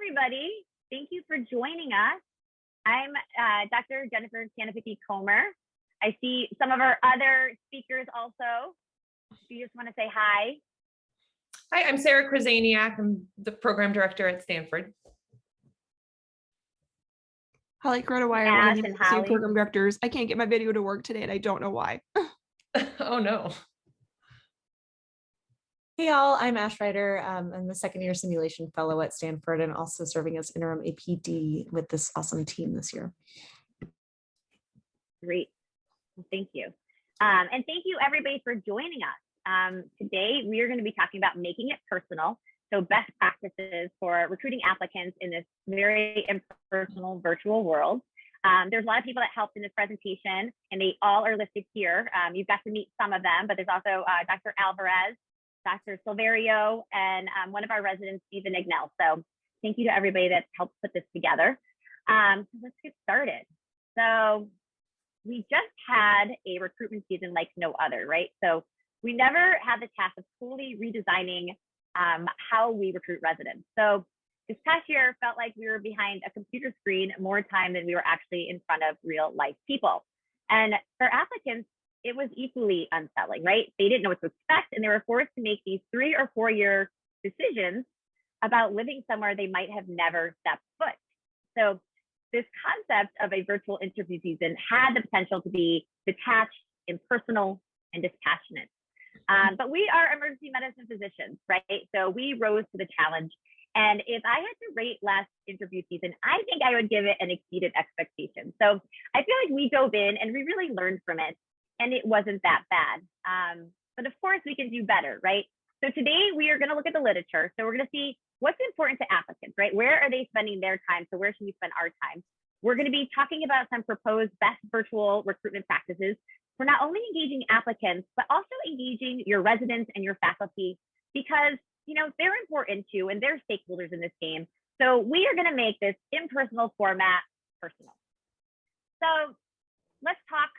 everybody. Thank you for joining us. I'm Dr. Jennifer Canapicki-Comer. I see some of our other speakers also. Do you just want to say hi? Hi, I'm Sarah Krasaniak. I'm the program director at Stanford. Holly Crotowire, one of the same program directors. I can't get my video to work today and I don't know why. Oh no. Hey all, I'm Ash Ryder. I'm the second year simulation fellow at Stanford and also serving as interim APD with this awesome team this year. Great, well, thank you. And thank you everybody for joining us. Today, we are going to be talking about making it personal. So best practices for recruiting applicants in this very impersonal virtual world. There's a lot of people that helped in this presentation and they all are listed here. You've got to meet some of them, but there's also Dr. Alvarez, Dr. Silverio, and one of our residents, Stephen Ignell. So thank you to everybody that helped put this together. So let's get started. So we just had a recruitment season like no other, right? So we never had the task of fully redesigning how we recruit residents. So this past year felt like we were behind a computer screen more time than we were actually in front of real life people. And for applicants, it was equally unsettling, right? They didn't know what to expect and they were forced to make these 3 or 4 year decisions about living somewhere they might have never stepped foot. So this concept of a virtual interview season had the potential to be detached, impersonal, and dispassionate. But we are emergency medicine physicians, right? So we rose to the challenge. And if I had to rate last interview season, I think I would give it an exceeded expectation. So I feel like we dove in and we really learned from it. And it wasn't that bad. But of course, we can do better, right? So today we are going to look at the literature. So we're going to see what's important to applicants, right? Where are they spending their time? So where should we spend our time? We're going to be talking about some proposed best virtual recruitment practices for not only engaging applicants, but also engaging your residents and your faculty, because they're important too, and they're stakeholders in this game. So we are going to make this impersonal format personal. So let's talk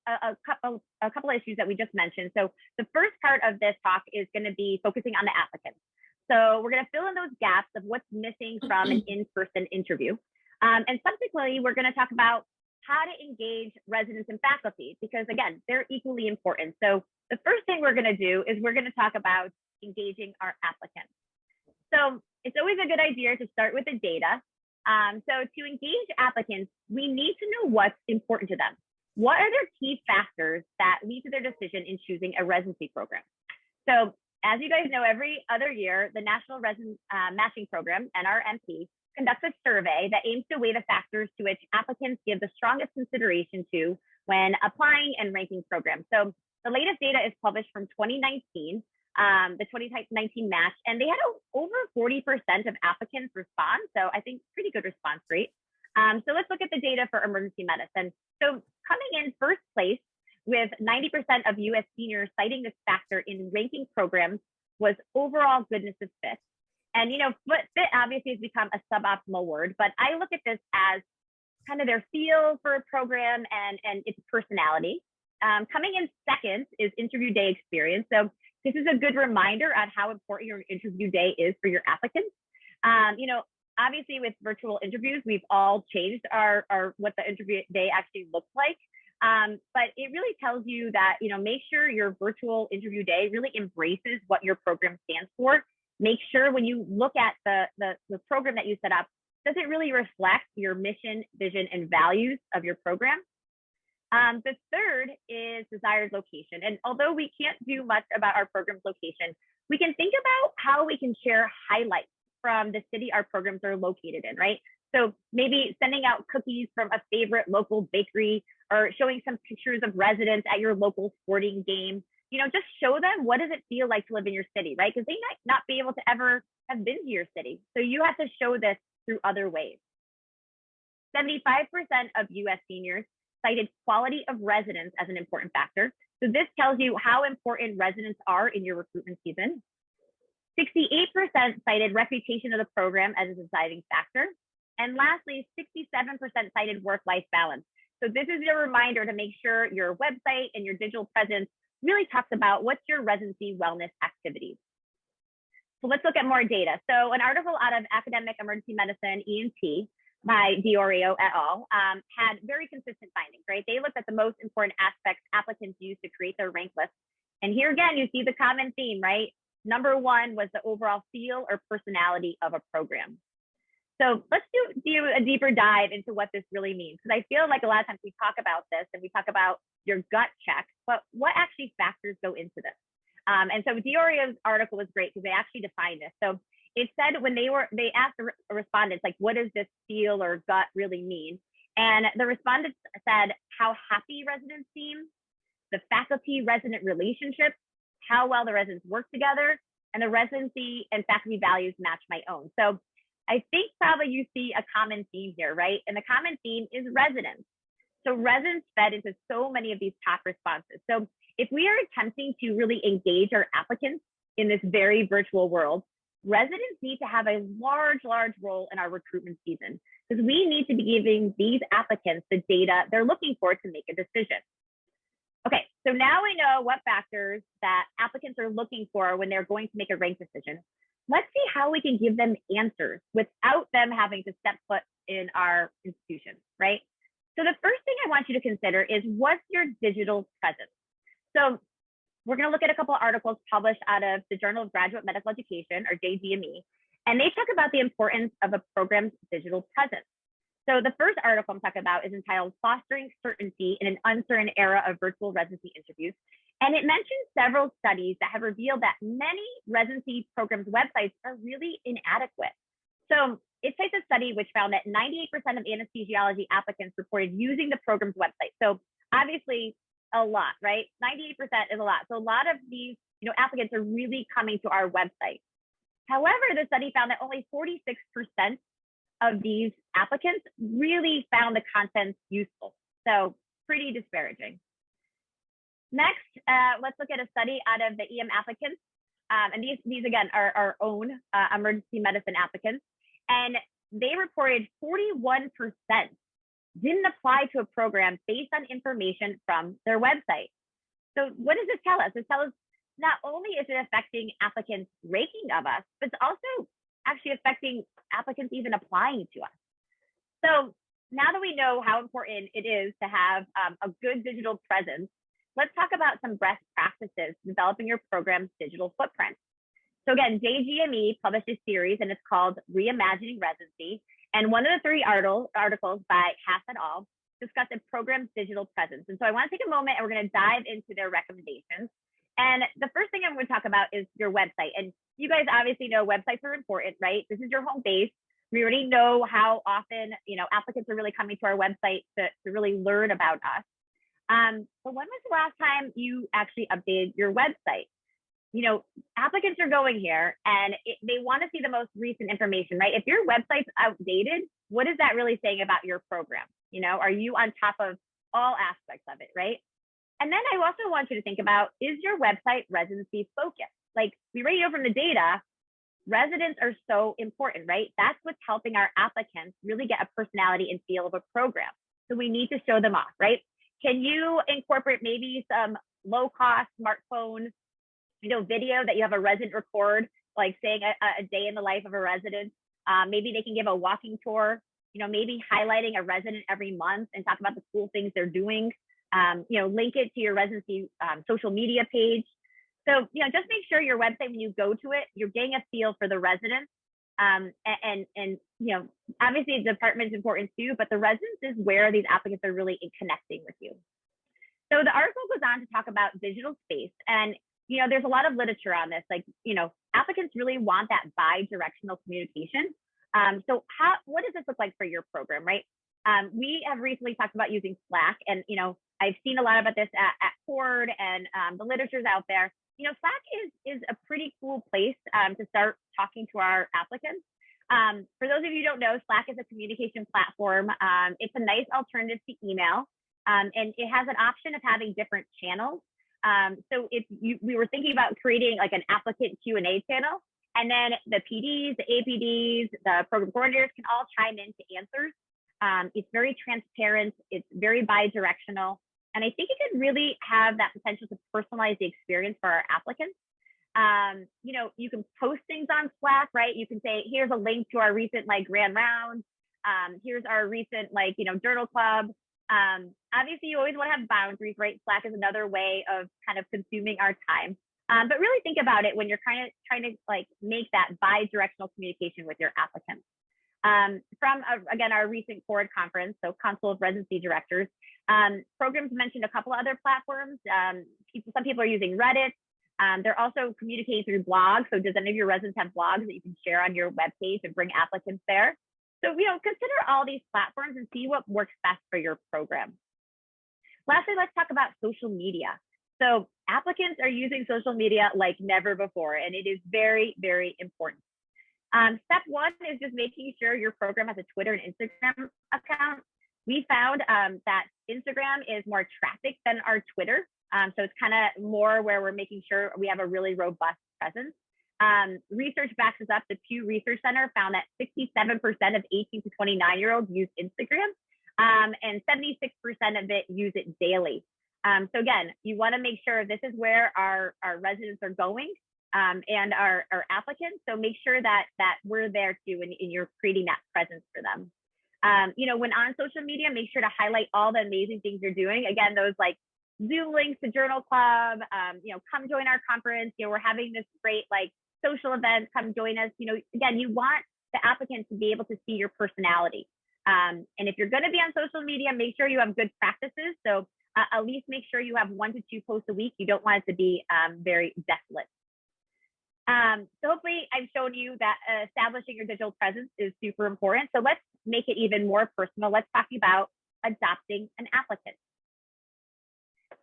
a couple of issues that we just mentioned. So the first part of this talk is going to be focusing on the applicants. So we're going to fill in those gaps of what's missing from an in-person interview. And subsequently, we're going to talk about how to engage residents and faculty, because again, they're equally important. So the first thing we're going to do is we're going to talk about engaging our applicants. So it's always a good idea to start with the data. So to engage applicants, we need to know what's important to them. What are their key factors that lead to their decision in choosing a residency program? So as you guys know, every other year, the National Resident Matching Program, NRMP, conducts a survey that aims to weigh the factors to which applicants give the strongest consideration to when applying and ranking programs. So the latest data is published from 2019, the 2019 match, and they had over 40% of applicants respond. So I think pretty good response rate. So let's look at the data for emergency medicine. So coming in first place with 90% of US seniors citing this factor in ranking programs was overall goodness of fit. And fit obviously has become a suboptimal word, but I look at this as kind of their feel for a program and its personality. Coming in second is interview day experience. So this is a good reminder on how important your interview day is for your applicants. Obviously with virtual interviews, we've all changed our what the interview day actually looks like. But it really tells you that, make sure your virtual interview day really embraces what your program stands for. Make sure when you look at the program that you set up, does it really reflect your mission, vision, and values of your program? The third is desired location. And although we can't do much about our program's location, we can think about how we can share highlights from the city our programs are located in, right? So maybe sending out cookies from a favorite local bakery or showing some pictures of residents at your local sporting game. Just show them what does it feel like to live in your city, right? Because they might not be able to ever have been to your city. So you have to show this through other ways. 75% of US seniors cited quality of residence as an important factor. So this tells you how important residents are in your recruitment season. 68% cited reputation of the program as a deciding factor. And lastly, 67% cited work-life balance. So this is your reminder to make sure your website and your digital presence really talks about what's your residency wellness activities. So let's look at more data. So an article out of Academic Emergency Medicine, ENT, by Diorio et al. Had very consistent findings, right? They looked at the most important aspects applicants use to create their rank list. And here again, you see the common theme, right? Number one was the overall feel or personality of a program. So let's do a deeper dive into what this really means. Because I feel like a lot of times we talk about this and we talk about your gut check, but what actually factors go into this? And so Diorio's article was great because they actually defined this. So it said when they asked the respondents, like, what does this feel or gut really mean? And the respondents said how happy residents seem, the faculty-resident relationships, how well the residents work together, and the residency and faculty values match my own. So I think probably you see a common theme here, right? And the common theme is residents. So residents fed into so many of these top responses. So if we are attempting to really engage our applicants in this very virtual world, residents need to have a large role in our recruitment season because we need to be giving these applicants the data they're looking for to make a decision. Okay, so now we know what factors that applicants are looking for when they're going to make a rank decision. Let's see how we can give them answers without them having to step foot in our institution, right? So the first thing I want you to consider is what's your digital presence? So we're going to look at a couple of articles published out of the Journal of Graduate Medical Education, or JGME, and they talk about the importance of a program's digital presence. So the first article I'm talking about is entitled Fostering Certainty in an Uncertain Era of Virtual Residency Interviews. And it mentions several studies that have revealed that many residency programs' websites are really inadequate. So it cites a study which found that 98% of anesthesiology applicants reported using the program's website. So obviously a lot, right? 98% is a lot. So a lot of these, applicants are really coming to our website. However, the study found that only 46% of these applicants really found the content useful. So pretty disparaging. Next, let's look at a study out of the EM applicants. And these again are our own emergency medicine applicants. And they reported 41% didn't apply to a program based on information from their website. So what does this tell us? This tells us not only is it affecting applicants' ranking of us, but it's also actually affecting applicants even applying to us. So now that we know how important it is to have a good digital presence, let's talk about some best practices developing your program's digital footprint. So again, JGME published a series and it's called Reimagining Residency. And one of the three articles by Haas et al. Discussed a program's digital presence. And so I want to take a moment and we're going to dive into their recommendations. And the first thing I'm going to talk about is your website. And you guys obviously know websites are important, right? This is your home base. We already know how often, applicants are really coming to our website to really learn about us. But when was the last time you actually updated your website? Applicants are going here and they want to see the most recent information, right? If your website's outdated, what is that really saying about your program? Are you on top of all aspects of it, right? And then I also want you to think about, is your website residency focused? Like we already know from the data, residents are so important, right? That's what's helping our applicants really get a personality and feel of a program. So we need to show them off, right? Can you incorporate maybe some low-cost smartphone, video that you have a resident record, like saying a day in the life of a resident? Maybe they can give a walking tour, maybe highlighting a resident every month and talk about the cool things they're doing. Link it to your residency social media page. So, just make sure your website, when you go to it, you're getting a feel for the residents. And obviously the department is important too, but the residents is where these applicants are really connecting with you. So the article goes on to talk about digital space. And, there's a lot of literature on this, like, applicants really want that bi-directional communication. So what does this look like for your program, right? We have recently talked about using Slack, and, I've seen a lot about this at Ford, and the literature's out there. Slack is a pretty cool place to start talking to our applicants. For those of you who don't know, Slack is a communication platform. It's a nice alternative to email, and it has an option of having different channels. So we were thinking about creating like an applicant Q&A channel, and then the PDs, the APDs, the program coordinators can all chime in to answers. It's very transparent. It's very bi-directional. And I think it could really have that potential to personalize the experience for our applicants. You can post things on Slack, right? You can say, here's a link to our recent like grand round. Here's our recent like, journal club. Obviously you always want to have boundaries, right? Slack is another way of kind of consuming our time. But really think about it when you're kind of trying to like make that bi-directional communication with your applicants. Again, our recent CORD conference, so Council of Residency Directors, programs mentioned a couple other platforms. Some people are using Reddit. They're also communicating through blogs. So does any of your residents have blogs that you can share on your webpage and bring applicants there? So, consider all these platforms and see what works best for your program. Lastly, let's talk about social media. So applicants are using social media like never before, and it is very, very important. Step one is just making sure your program has a Twitter and Instagram account. We found that Instagram is more traffic than our Twitter. So it's kind of more where we're making sure we have a really robust presence. Research backs us up. The Pew Research Center found that 67% of 18 to 29-year-olds use Instagram, and 76% of it use it daily. So again, you want to make sure this is where our residents are going, and our applicants. So make sure that we're there too, and you're creating that presence for them. When on social media, make sure to highlight all the amazing things you're doing. Again, those like Zoom links to Journal Club, come join our conference. We're having this great like social event, come join us. Again, you want the applicant to be able to see your personality. And if you're going to be on social media, make sure you have good practices. So at least make sure you have 1 to 2 posts a week. You don't want it to be very desolate. So hopefully I've shown you that establishing your digital presence is super important. So let's make it even more personal. Let's talk about adopting an applicant.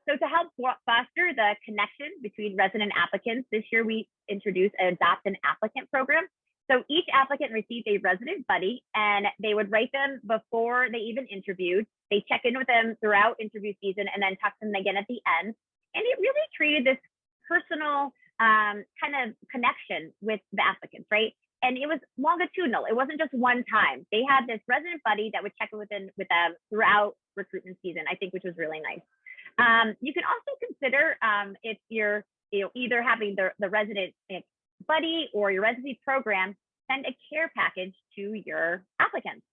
So to help foster the connection between resident applicants, this year we introduced an adopt-an-applicant program. So each applicant received a resident buddy, and they would write them before they even interviewed. They check in with them throughout interview season and then talk to them again at the end. And it really created this personal kind of connection with the applicants, right? And it was longitudinal. It wasn't just one time. They had this resident buddy that would check in with them throughout recruitment season, I think, which was really nice. You can also consider if you're either having the resident buddy or your residency program, send a care package to your applicants.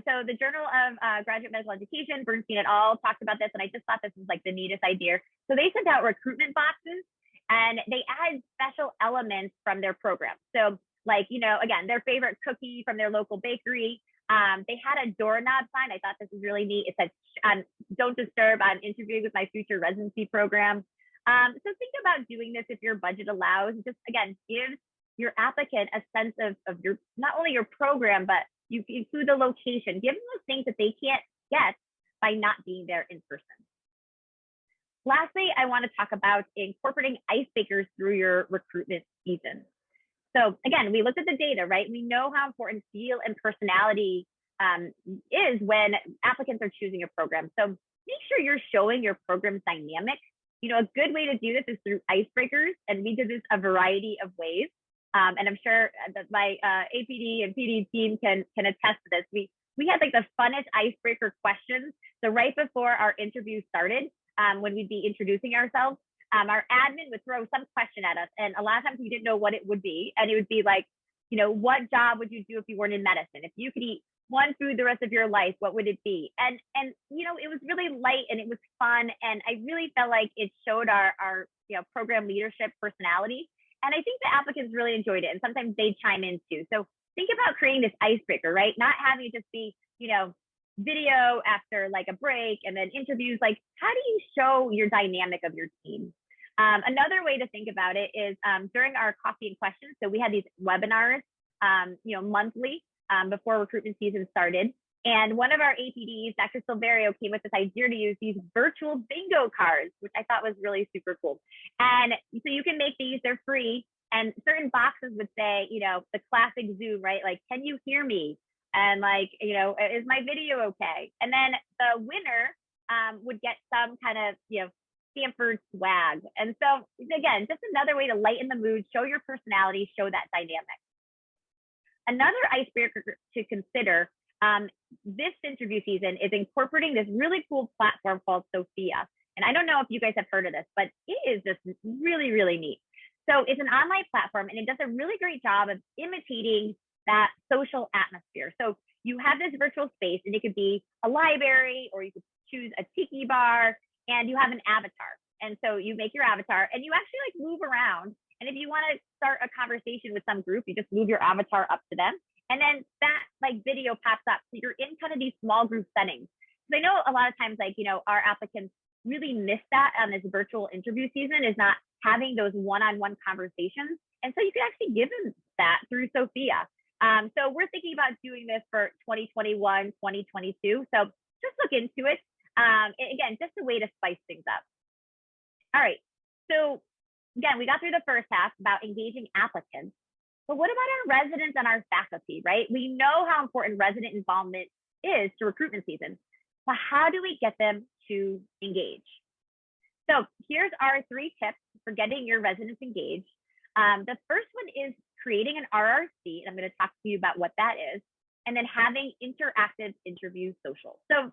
So the Journal of Graduate Medical Education, Bernstein et al. Talked about this, and I just thought this was like the neatest idea. So they sent out recruitment boxes, and they added special elements from their program. So like, again, their favorite cookie from their local bakery. They had a doorknob sign. I thought this was really neat. It said, don't disturb, I'm interviewing with my future residency program. So think about doing this if your budget allows. Just, again, give your applicant a sense of your, not only your program, but you include the location. Give them those things that they can't get by not being there in person. Lastly, I want to talk about incorporating icebreakers through your recruitment season. So again, we looked at the data, right? We know how important feel and personality is when applicants are choosing a program. So make sure you're showing your program's dynamic. A good way to do this is through icebreakers, and we did this a variety of ways. And I'm sure that my APD and PD team can attest to this. We had like the funnest icebreaker questions. So right before our interview started, when we'd be introducing ourselves, our admin would throw some question at us, and a lot of times we didn't know what it would be. And it would be like, what job would you do if you weren't in medicine? If you could eat one food the rest of your life, what would it be? And it was really light and it was fun, and I really felt like it showed our program leadership personality. And I think the applicants really enjoyed it, and sometimes they chime in too. So think about creating this icebreaker, right? Not having it just be video after like a break and then interviews. Like, how do you show your dynamic of your team? Another way to think about it is during our coffee and questions. So we had these webinars, monthly before recruitment season started. And one of our APDs, Dr. Silverio, came with this idea to use these virtual bingo cards, which I thought was really super cool. And so you can make these, they're free. And certain boxes would say, the classic Zoom, right? Like, can you hear me? And like, is my video okay? And then the winner would get some kind of, Stanford swag. And so again, just another way to lighten the mood, show your personality, show that dynamic. Another icebreaker to consider this interview season is incorporating this really cool platform called Sophia. And I don't know if you guys have heard of this, but it is just really, really neat. So it's an online platform, and it does a really great job of imitating that social atmosphere. So you have this virtual space, and it could be a library, or you could choose a tiki bar, and you have an avatar. And so you make your avatar, and you actually like move around. And if you want to start a conversation with some group, you just move your avatar up to them, and then that like video pops up. So you're in kind of these small group settings. So I know a lot of times, like, you know, our applicants really miss that on this virtual interview season, is not having those one-on-one conversations. And so you can actually give them that through Sophia. So we're thinking about doing this for 2021, 2022. So just look into it. Again, just a way to spice things up. All right. So again, we got through the first half about engaging applicants. But what about our residents and our faculty, right? We know how important resident involvement is to recruitment season. But how do we get them to engage? So here's our 3 tips for getting your residents engaged. The first one is creating an RRC, and I'm going to talk to you about what that is, and then having interactive interview socials. So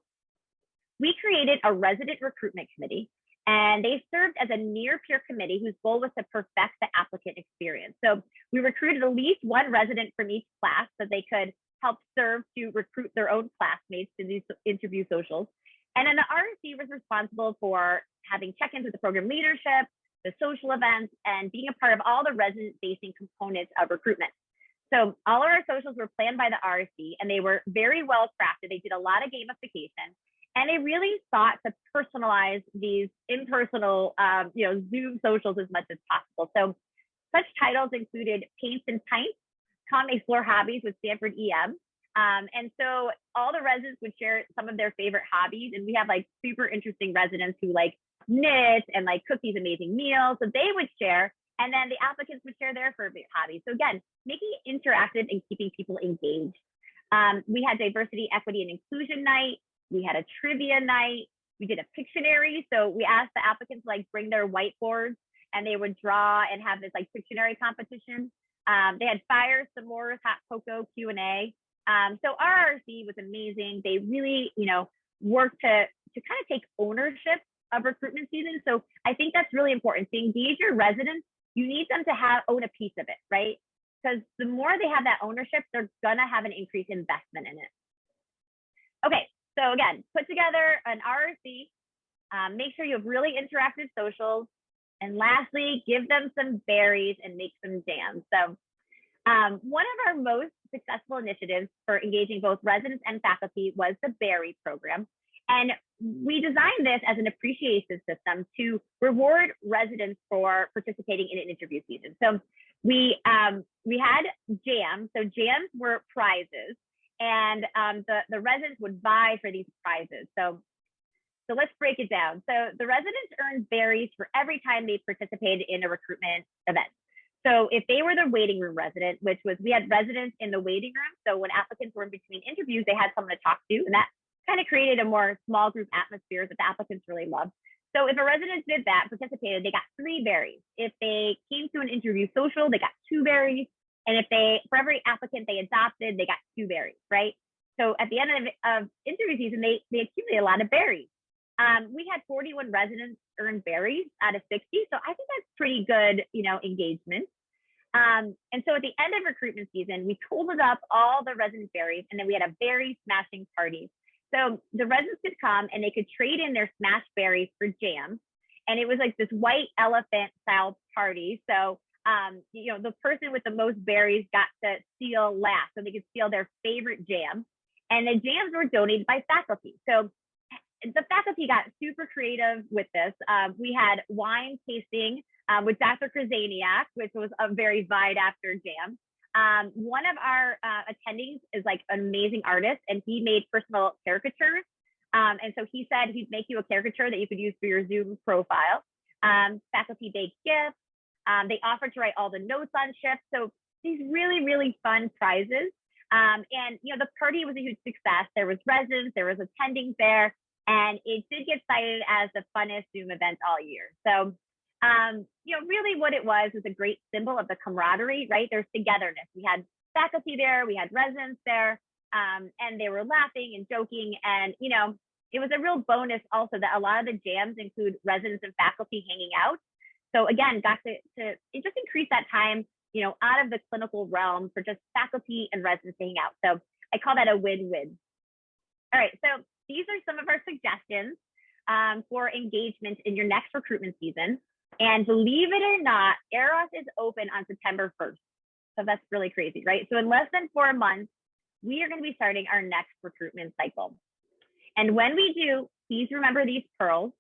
we created a resident recruitment committee, and they served as a near peer committee whose goal was to perfect the applicant experience. So we recruited at least one resident from each class so they could help serve to recruit their own classmates to these interview socials. And then the RRC was responsible for having check-ins with the program leadership, the social events, and being a part of all the resident-facing components of recruitment. So all of our socials were planned by the RRC, and they were very well crafted. They did a lot of gamification, and they really sought to personalize these impersonal, Zoom socials as much as possible. So such titles included Paints and Pints, Come Explore Hobbies with Stanford EM. And so all the residents would share some of their favorite hobbies, and we have like super interesting residents who like knit and like cook these amazing meals. So they would share, and then the applicants would share their favorite hobbies. So again, making it interactive and keeping people engaged. We had diversity, equity, and inclusion night. We had a trivia night. We did a Pictionary. So we asked the applicants to like bring their whiteboards, and they would draw and have this like Pictionary competition. They had fire, s'mores, hot cocoa, Q&A. So RRC was amazing. They really, worked to kind of take ownership of recruitment season. So I think that's really important. To engage your residents, you need them to own a piece of it, right? Because the more they have that ownership, they're gonna have an increased investment in it. Okay, so again, put together an RRC, make sure you have really interactive socials, and lastly, give them some berries and make some jams. So one of our most successful initiatives for engaging both residents and faculty was the Berry program. And we designed this as an appreciation system to reward residents for participating in an interview season. So we had jams. So jams were prizes, and the residents would vie for these prizes. So let's break it down. So the residents earned berries for every time they participated in a recruitment event. So if they were the waiting room resident, which was, we had residents in the waiting room. So when applicants were in between interviews, they had someone to talk to, and that kind of created a more small group atmosphere that the applicants really loved. So if a resident did that, participated, they got 3 berries. If they came to an interview social, they got 2 berries. And if for every applicant they adopted, they got 2 berries, right? So at the end of interview season, they accumulated a lot of berries. We had 41 residents earn berries out of 60. So I think that's pretty good, engagement. And so at the end of recruitment season, we totaled up all the resident berries, and then we had a berry smashing party. So the residents could come and they could trade in their smashed berries for jam. And it was like this white elephant style party. So, the person with the most berries got to steal last, so they could steal their favorite jam. And the jams were donated by faculty. So the faculty got super creative with this. We had wine tasting with Dr. Krasaniak, which was a very vied after jam. One of our attendees is like an amazing artist, and he made personal caricatures. And so he said he'd make you a caricature that you could use for your Zoom profile. Faculty baked gifts. They offered to write all the notes on shift. So these really, really fun prizes. And the party was a huge success. There was residents, there was attendings there, and it did get cited as the funnest Zoom event all year. So really what it was a great symbol of the camaraderie, right? There's togetherness. We had faculty there, we had residents there, and they were laughing and joking. And, it was a real bonus also that a lot of the jams include residents and faculty hanging out. So again, got to just increase that time, out of the clinical realm for just faculty and residents to hang out. So I call that a win-win. All right, so these are some of our suggestions for engagement in your next recruitment season. And believe it or not, Eros is open on September 1st. So that's really crazy, right? So in less than 4 months, we are going to be starting our next recruitment cycle. And when we do, please remember these pearls.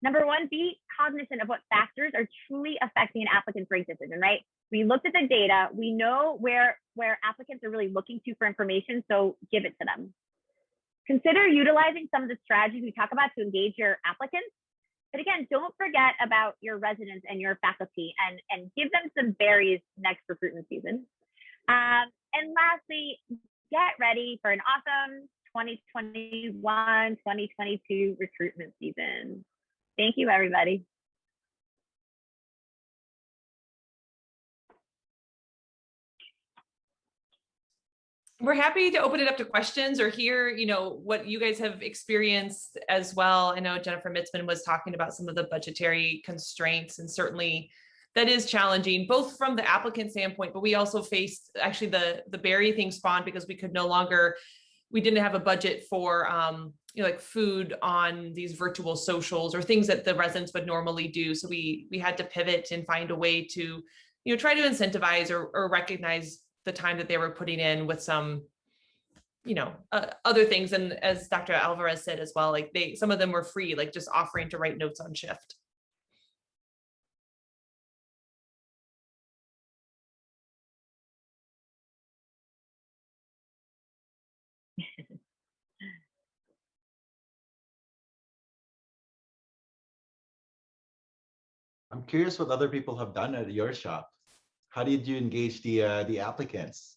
Number one, be cognizant of what factors are truly affecting an applicant's rate decision, right? We looked at the data. We know where applicants are really looking to for information, so give it to them. Consider utilizing some of the strategies we talk about to engage your applicants. But again, don't forget about your residents and your faculty and give them some berries next recruitment season. And lastly, get ready for an awesome 2021-2022 recruitment season. Thank you, everybody. We're happy to open it up to questions or hear, what you guys have experienced as well. I know Jennifer Mitzman was talking about some of the budgetary constraints, and certainly that is challenging, both from the applicant standpoint, but we also faced actually the berry thing spawned because we didn't have a budget for like food on these virtual socials or things that the residents would normally do. So we had to pivot and find a way to, try to incentivize or recognize the time that they were putting in with some, other things. And as Dr. Alvarez said as well, like some of them were free, like just offering to write notes on shift. I'm curious what other people have done at your shop. How did you engage the applicants?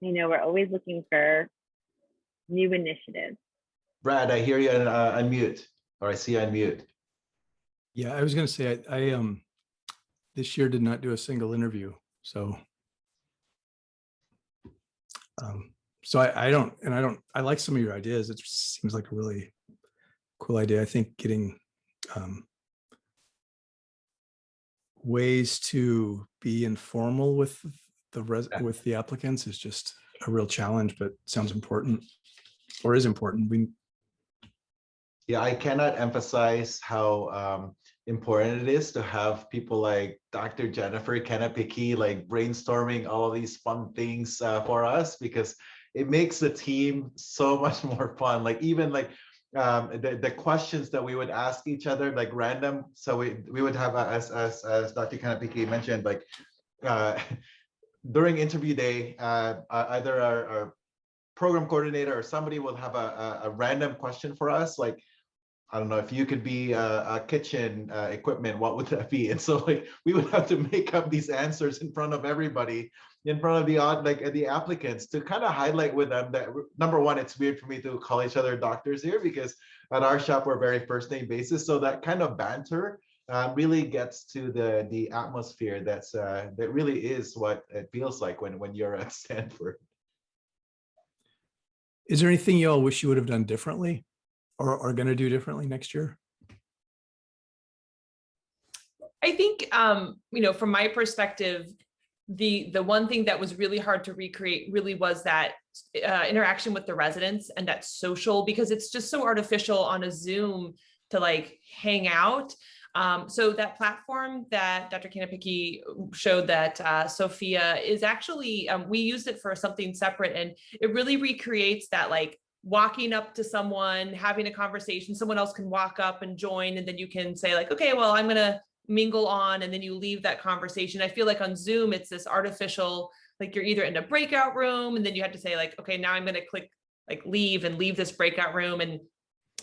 We're always looking for new initiatives. Brad, I hear you on mute, or I see you on mute. Yeah, I was going to say I this year did not do a single interview, so I like some of your ideas. It seems like a really cool idea. I think getting ways to be informal with the applicants is just a real challenge, but sounds important or is important. Yeah, I cannot emphasize how important it is to have people like Dr. Jennifer Kanapicki like brainstorming all of these fun things for us, because it makes the team so much more fun. Like even like the questions that we would ask each other, like random. So we would have, as Dr. Kanapicki mentioned, like during interview day, either our program coordinator or somebody will have a random question for us, like, I don't know, if you could be a kitchen equipment, what would that be? And so like we would have to make up these answers in front of everybody, in front of the applicants, to kind of highlight with them that, number one, it's weird for me to call each other doctors here, because at our shop we're very first name basis. So that kind of banter really gets to the atmosphere that really is what it feels like when you're at Stanford. Is there anything you all wish you would have done differently or are going to do differently next year? I think, from my perspective, the one thing that was really hard to recreate really was that interaction with the residents and that social, because it's just so artificial on a Zoom to like hang out. So that platform that Dr. Kanapicki showed, that Sophia, is actually, we used it for something separate, and it really recreates that like walking up to someone, having a conversation, someone else can walk up and join, and then you can say like, okay, well, I'm going to mingle on, and then you leave that conversation. I feel like on Zoom, it's this artificial, like you're either in a breakout room, and then you have to say like, okay, now I'm going to click like leave and leave this breakout room. And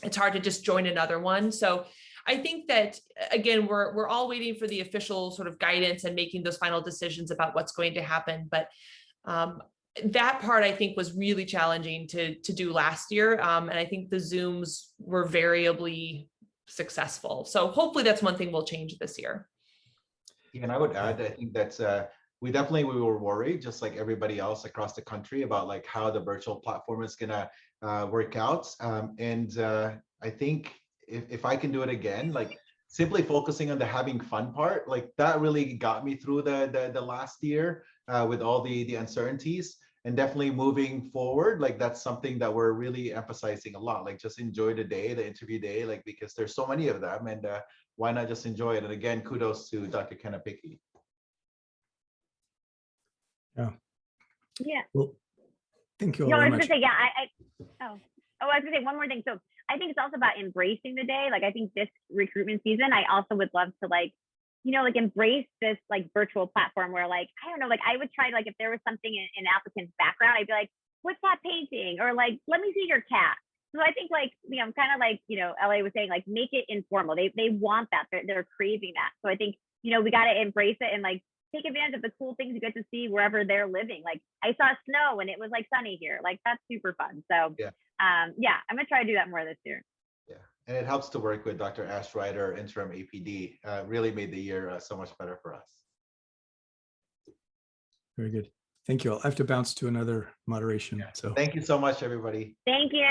it's hard to just join another one. So I think that, again, we're all waiting for the official sort of guidance and making those final decisions about what's going to happen. But that part, I think, was really challenging to do last year. And I think the Zooms were variably successful. So hopefully that's one thing we'll change this year. Yeah, and I would add, I think that's we were worried, just like everybody else across the country, about like how the virtual platform is gonna work out. I think if I can do it again, like simply focusing on the having fun part, like that really got me through the last year with all the uncertainties. And definitely moving forward, like that's something that we're really emphasizing a lot. Like just enjoy the day, the interview day, like because there's so many of them, and why not just enjoy it? And again, kudos to Dr. Kanapiki. Yeah. Yeah. Well, thank you all No, I very was much. gonna say, yeah, I was gonna say one more thing. So I think it's also about embracing the day. Like I think this recruitment season, I also would love to like, like embrace this like virtual platform where like, I don't know, like I would try like if there was something in applicant's background, I'd be like, what's that painting? Or like, let me see your cat. So I think like, kind of like, LA was saying, like, make it informal. They want that. They're craving that. So I think, we got to embrace it and like take advantage of the cool things you get to see wherever they're living. Like I saw snow and it was like sunny here. Like that's super fun. So yeah, I'm gonna try to do that more this year. Yeah, and it helps to work with Dr. Ash Ryder, interim APD. Really made the year so much better for us. Very good. Thank you all. I have to bounce to another moderation. Yeah. So Thank you so much, everybody. Thank you.